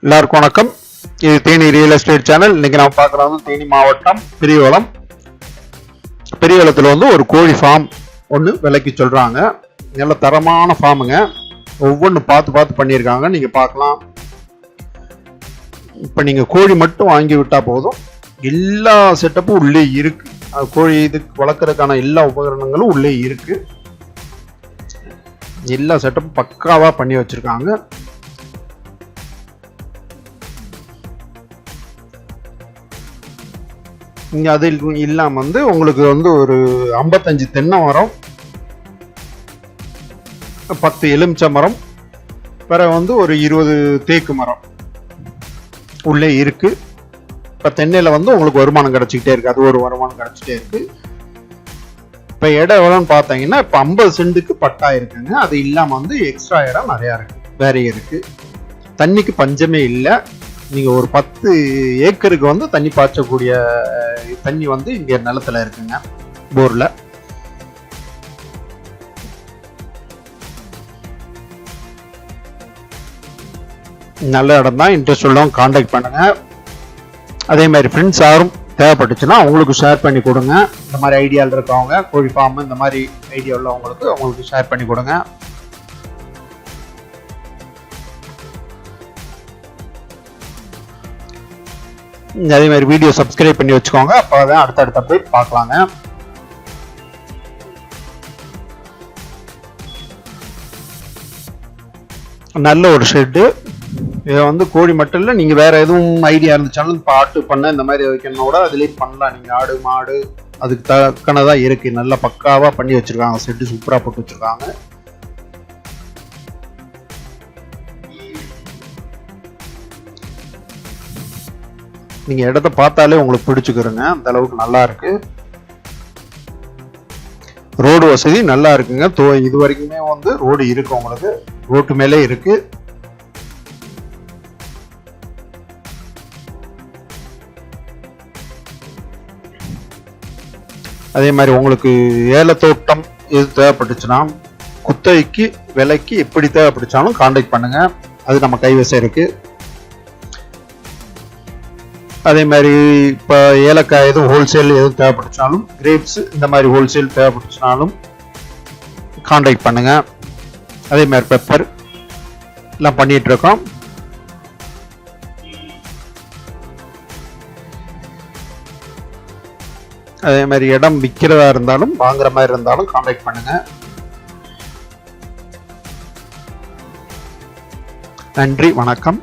எல்லாருக்கும் வணக்கம். இது தேனி ரியல் எஸ்டேட் சேனல். இன்னைக்கு நான் பார்க்குறது தேனி மாவட்டம் பெரியகுளம். பெரியகுளத்தில் ஒரு கோழி ஃபார்ம் ஒன்று விலைக்கு சொல்கிறாங்க. நல்ல தரமான ஃபார்முங்க. ஒவ்வொன்று பார்த்து பண்ணியிருக்காங்க. நீங்கள் பார்க்கலாம். இப்போ நீங்கள் கோழி மட்டும் வாங்கி விட்டால் போதும். எல்லா செட்டப்பும் உள்ளே இருக்குது. கோழி இதுக்கு வளர்க்குறதுக்கான எல்லா உபகரணங்களும் உள்ளே இருக்குது. எல்லா செட்டப்பும் பக்காவாக பண்ணி வச்சுருக்காங்க. இங்கே அது இல்லாமல் உங்களுக்கு ஒரு 55 தென்னை மரம், 10 எலுமிச்சை மரம், பிறகு ஒரு 20 தேக்கு மரம் உள்ளே இருக்குது. இப்போ தென்னையில் உங்களுக்கு வருமானம் கிடச்சிக்கிட்டே இருக்குது. அது ஒரு வருமானம் கிடச்சிட்டே இருக்குது. இப்போ இடம் எவ்வளோன்னு பார்த்தீங்கன்னா, இப்போ 50 சென்ட்டுக்கு பட்டா இருக்குங்க. அது இல்லாமல் எக்ஸ்ட்ரா இடம் நிறையா இருக்குது, வேற இருக்குது. தண்ணிக்கு பஞ்சமே இல்லை. நீங்கள் ஒரு 10 ஏக்கருக்கு தண்ணி பாய்ச்சக்கூடிய தண்ணி இங்கே நிலத்தில் இருக்குங்க, போரில். நல்ல இடம் தான். இன்ட்ரெஸ்ட் உள்ளவங்க கான்டாக்ட் பண்ணுங்க. அதே மாதிரி ஃப்ரெண்ட்ஸ் யாரும் தேவைப்பட்டுச்சுன்னா அவங்களுக்கு ஷேர் பண்ணி கொடுங்க. இந்த மாதிரி ஐடியாவில் இருக்கவங்க, கோழி ஃபார்ம் இந்த மாதிரி ஐடியா உள்ளவங்களுக்கு அவங்களுக்கு ஷேர் பண்ணி கொடுங்க. அதே மாதிரி வீடியோ சப்ஸ்கிரைப் பண்ணி வச்சுக்கோங்க. அப்போதான் அடுத்தடுத்த போய் பார்க்கலாங்க. நல்ல ஒரு ஷெட்டு. இதை கோழி மட்டும் இல்லை, நீங்கள் வேற எதுவும் ஐடியா இருந்துச்சாலும் பாட்டு பண்ண இந்த மாதிரி வைக்கணும் கூட அதுலேயே பண்ணலாம். நீங்கள் ஆடு மாடு அதுக்கு தக்கனதாக இருக்குது. நல்லா பக்காவாக பண்ணி வச்சுருக்காங்க. ஷெட்டு சூப்பராக போட்டு வச்சுருக்காங்க. நீங்க இடத்த பார்த்தாலே உங்களுக்கு பிடிச்சுக்கிறங்க. அந்த அளவுக்கு நல்லா இருக்கு. ரோடு வசதி நல்லா இருக்குங்க. இது வரைக்குமே ரோடு இருக்கு. உங்களுக்கு ரோட்டு மேலே இருக்கு. அதே மாதிரி உங்களுக்கு ஏலத்தோட்டம் எது தேவைப்பட்டுச்சுன்னா, குத்தகைக்கு விலைக்கு எப்படி தேவைப்பட்டுச்சாலும் கான்டாக்ட் பண்ணுங்க. அது நம்ம கைவசம் இருக்கு. அதே மாதிரி இப்போ ஏலக்காய் எதுவும் ஹோல்சேல் எதுவும் தேவைப்பட்டுச்சாலும், கிரேப்ஸ் இந்த மாதிரி ஹோல்சேல் தேவைப்பட்டுச்சுனாலும் கான்டாக்ட் பண்ணுங்க. அதே மாதிரி பெப்பர் எல்லாம் பண்ணிட்டு இருக்கோம். அதே மாதிரி இடம் விற்கிறதா இருந்தாலும் வாங்குற மாதிரி இருந்தாலும் கான்டாக்ட் பண்ணுங்க. நன்றி, வணக்கம்.